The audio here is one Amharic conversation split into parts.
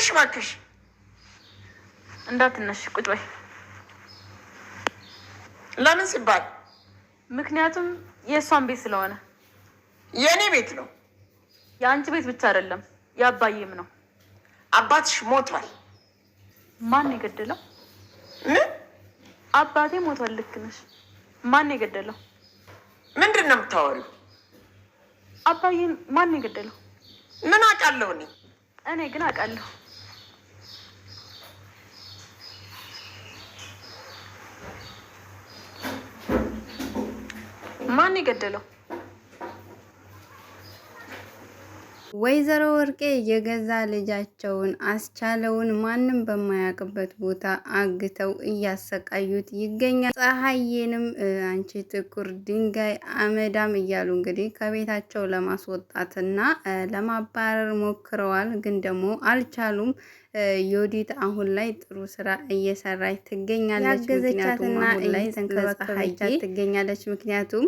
ተነሽ እባክሽ። እንዳትነሽ ቁጭ በይ። ለምን ሲባል? ምክንያቱም የእሷን ቤት ስለሆነ። የእኔ ቤት ነው። የአንቺ ቤት ብቻ አይደለም የአባዬም ነው። አባትሽ ሞቷል። ማን የገደለው? አባቴ ሞቷል። ልክ ነሽ። ማን የገደለው? ምንድን ነው የምታወሪው? አባዬን ማን የገደለው? ምን አውቃለሁ እኔ። እኔ ግን አውቃለሁ። ማን የገደለው? ወይዘሮ ወርቄ የገዛ ልጃቸውን አስቻለውን ማንም በማያውቅበት ቦታ አግተው እያሰቃዩት ይገኛል። ፀሐዬንም አንቺ ጥቁር ድንጋይ አመዳም እያሉ እንግዲህ ከቤታቸው ለማስወጣትና ለማባረር ሞክረዋል፣ ግን ደግሞ አልቻሉም። ዮዲት አሁን ላይ ጥሩ ስራ እየሰራች ትገኛለች። ያገዘቻትና አሁን ላይ ተንከባከበቻት ትገኛለች። ምክንያቱም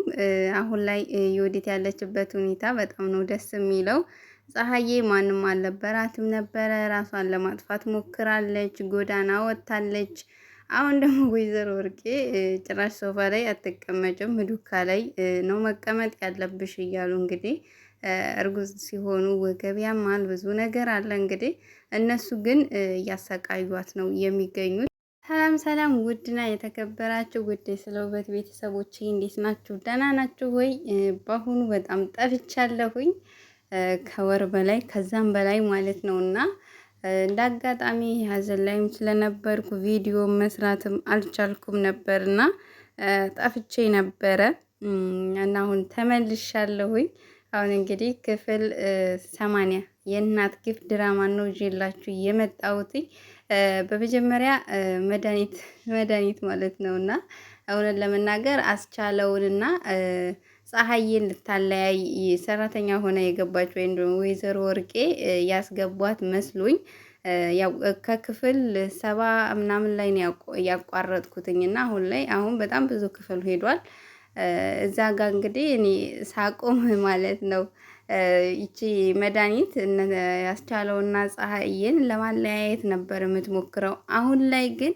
አሁን ላይ ዮዲት ያለችበት ሁኔታ በጣም ነው ደስ የሚለው። ፀሐዬ ማንም አልነበራትም ነበረ፣ ራሷን ለማጥፋት ሞክራለች፣ ጎዳና ወጥታለች። አሁን ደግሞ ወይዘሮ ወርቄ ጭራሽ ሶፋ ላይ አትቀመጭም፣ ዱካ ላይ ነው መቀመጥ ያለብሽ እያሉ እንግዲህ እርጉዝ ሲሆኑ ወገብ ያማል፣ ብዙ ነገር አለ። እንግዲህ እነሱ ግን እያሰቃዩት ነው የሚገኙት። ሰላም ሰላም! ውድና የተከበራችሁ ውድ ስለ ውበት ቤተሰቦች እንዴት ናችሁ? ደህና ናችሁ ወይ? በአሁኑ በጣም ጠፍቻለሁኝ፣ ከወር በላይ ከዛም በላይ ማለት ነው። እና እንደ አጋጣሚ ሀዘን ላይም ስለነበርኩ ቪዲዮ መስራትም አልቻልኩም ነበርና ጠፍቼ ነበረ እና አሁን ተመልሻለሁኝ። አሁን እንግዲህ ክፍል 80 የእናት ግፍ ድራማ ነው ይዤላችሁ የመጣሁት። በመጀመሪያ መድኃኒት ማለት ነውና እውነት ለመናገር አስቻለውንና ፀሐዬን ልታለያይ ሰራተኛ ሆና የገባች ወይም ደግሞ ወይዘሮ ወርቄ ያስገቧት መስሎኝ ያው ከክፍል 70 ምናምን ላይ ነው ያቋረጥኩትኝና አሁን በጣም ብዙ ክፍል ሄዷል። እዛ ጋር እንግዲህ እኔ ሳቆም ማለት ነው ይቺ መድኃኒት ያስቻለውና ፀሐዬን ለማለያየት ነበር የምትሞክረው። አሁን ላይ ግን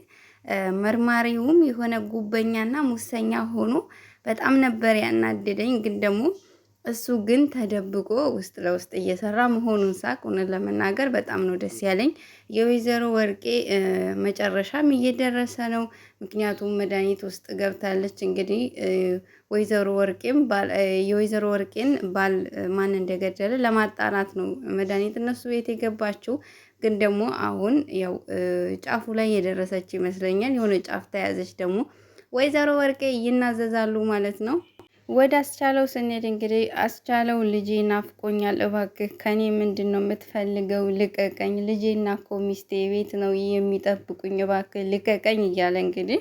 መርማሪውም የሆነ ጉበኛና ሙሰኛ ሆኖ በጣም ነበር ያናደደኝ። ግን ደግሞ እሱ ግን ተደብቆ ውስጥ ለውስጥ እየሰራ መሆኑን ሳቅ እውነት ለመናገር በጣም ነው ደስ ያለኝ። የወይዘሮ ወርቄ መጨረሻም እየደረሰ ነው። ምክንያቱም መድኃኒት ውስጥ ገብታለች። እንግዲህ የወይዘሮ ወርቄን ባል ማን እንደገደለ ለማጣራት ነው መድኃኒት እነሱ ቤት የገባችው። ግን ደግሞ አሁን ያው ጫፉ ላይ የደረሰች ይመስለኛል። የሆነ ጫፍ ተያዘች። ደግሞ ወይዘሮ ወርቄ ይናዘዛሉ ማለት ነው። ወደ አስቻለው ስንሄድ እንግዲህ አስቻለው ልጄ ናፍቆኛል፣ እባክህ ከኔ ምንድን ነው የምትፈልገው? ልቀቀኝ፣ ልጄና እኮ ሚስቴ ቤት ነው የሚጠብቁኝ፣ እባክህ ልቀቀኝ እያለ እንግዲህ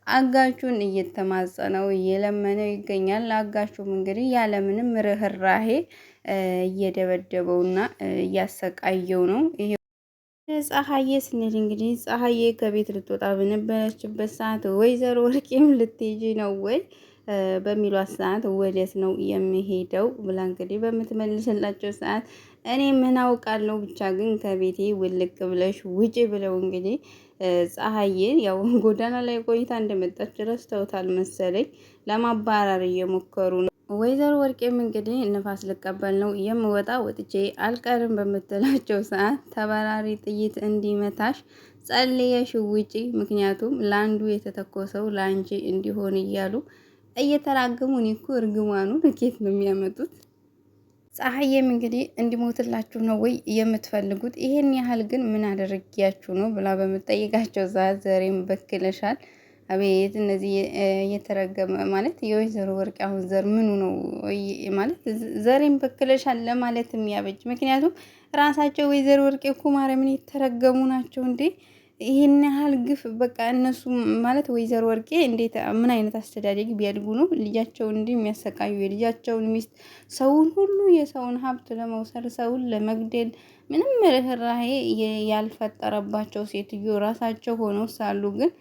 አጋቹን እየተማጸነው እየለመነው ይገኛል። አጋቹም እንግዲህ ያለምንም ርህራሄ እየደበደበውና እያሰቃየው ነው። ፀሐዬ ስንሄድ እንግዲህ ፀሐዬ ከቤት ልትወጣ በነበረችበት ሰዓት ወይዘሮ ወርቄም ልትሄጂ ነው ወይ በሚሏት ሰዓት ወዴት ነው የሚሄደው ብላ እንግዲህ በምትመልስላቸው ሰዓት እኔ ምን አውቃለሁ ብቻ ግን ከቤቴ ውልቅ ብለሽ ውጪ ብለው እንግዲህ ፀሐዬን ያው ጎዳና ላይ ቆይታ እንደመጣች ረስተውታል መሰለኝ ለማባረር እየሞከሩ ነው። ወይዘሮ ወርቄም እንግዲህ ንፋስ ልቀበል ነው የምወጣ ወጥቼ አልቀርም በምትላቸው ሰዓት ተበራሪ ጥይት እንዲመታሽ ጸልየሽ ውጪ፣ ምክንያቱም ለአንዱ የተተኮሰው ለአንቺ እንዲሆን እያሉ እየተራገሙ እኔ እኮ እርግማኑ ልኬት ነው የሚያመጡት። ፀሐዬም እንግዲህ እንዲሞትላችሁ ነው ወይ የምትፈልጉት? ይሄን ያህል ግን ምን አደረጊያችሁ ነው ብላ በምትጠይቃቸው ሰዓት ዘሬም በክለሻል። አቤት እነዚህ እየተረገመ ማለት የወይዘሮ ወርቅ አሁን ዘር ምኑ ነው ማለት ዘሬም በክለሻል ለማለት የሚያበጅ። ምክንያቱም ራሳቸው ወይዘሮ ወርቅ እኮ ማርያምን የተረገሙ ናቸው እንዴ! ይሄን ያህል ግፍ በቃ እነሱ ማለት ወይዘሮ ወርቄ እንዴት ምን አይነት አስተዳደግ ቢያድጉ ነው ልጃቸውን እንዲህ የሚያሰቃዩ? የልጃቸውን ሚስት ሰውን ሁሉ የሰውን ሀብት ለመውሰድ ሰውን ለመግደል ምንም ርህራሄ ያልፈጠረባቸው ሴትዮ ራሳቸው ሆነው ሳሉ ግን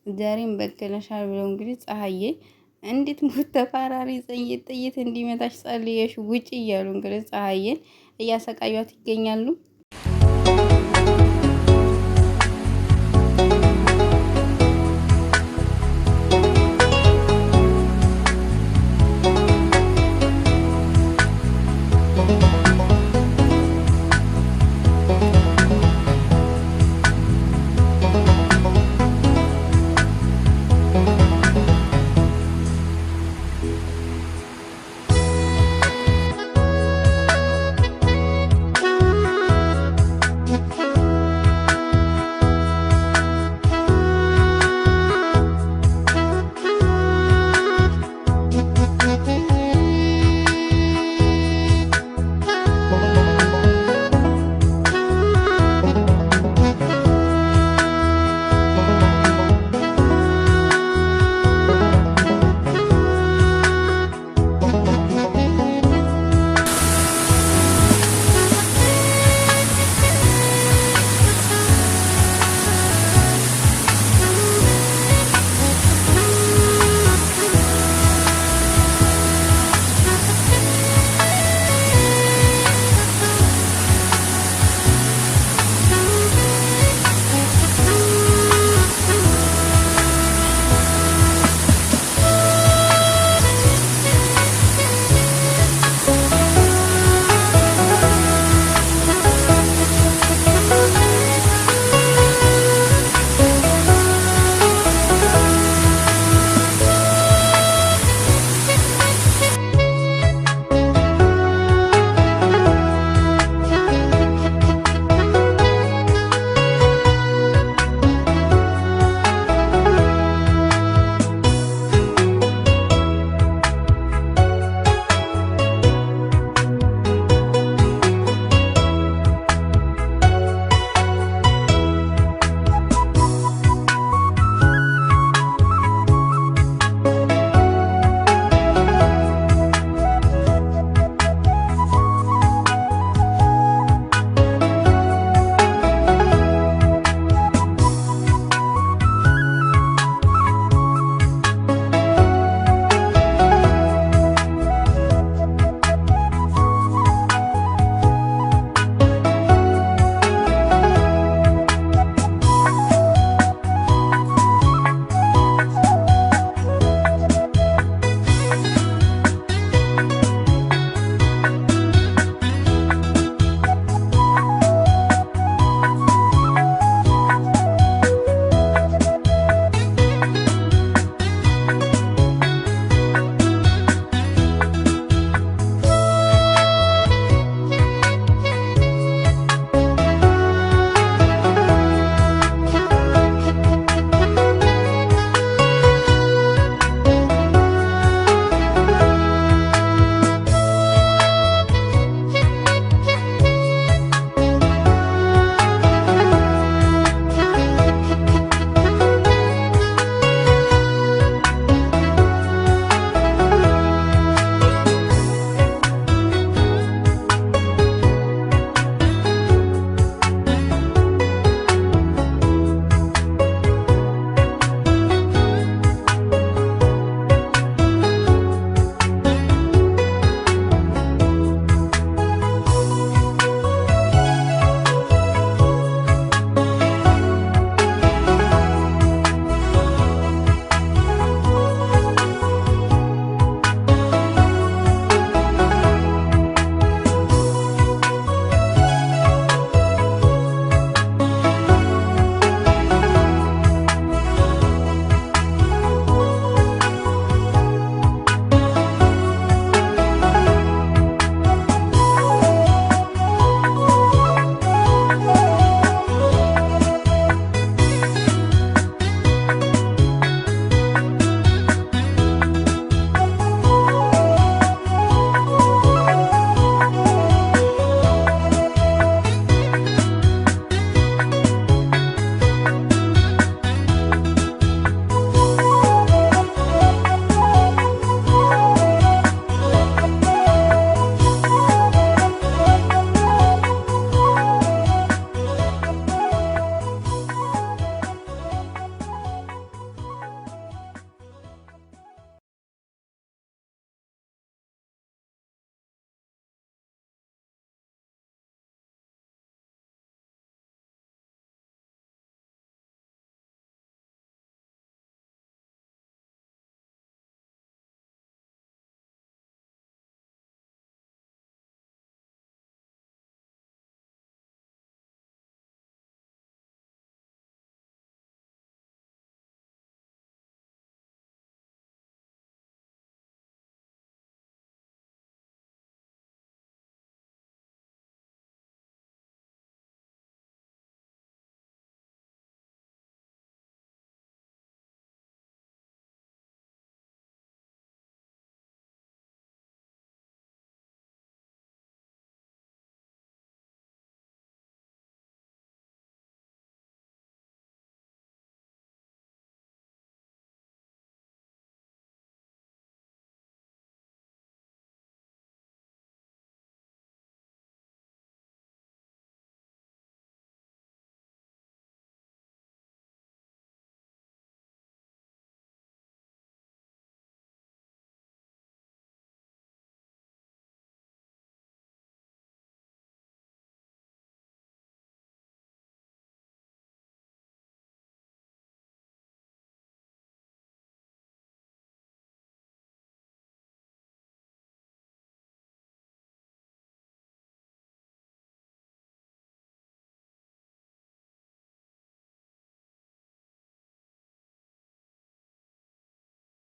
ዛሬም በክለሻል ብለው እንግዲህ ፀሐዬ እንዴት ሞት ተፋራሪ ጥይት እንዲመታሽ ጸልየሽ ውጪ እያሉ እንግዲህ ፀሐዬን እያሰቃዩት ይገኛሉ።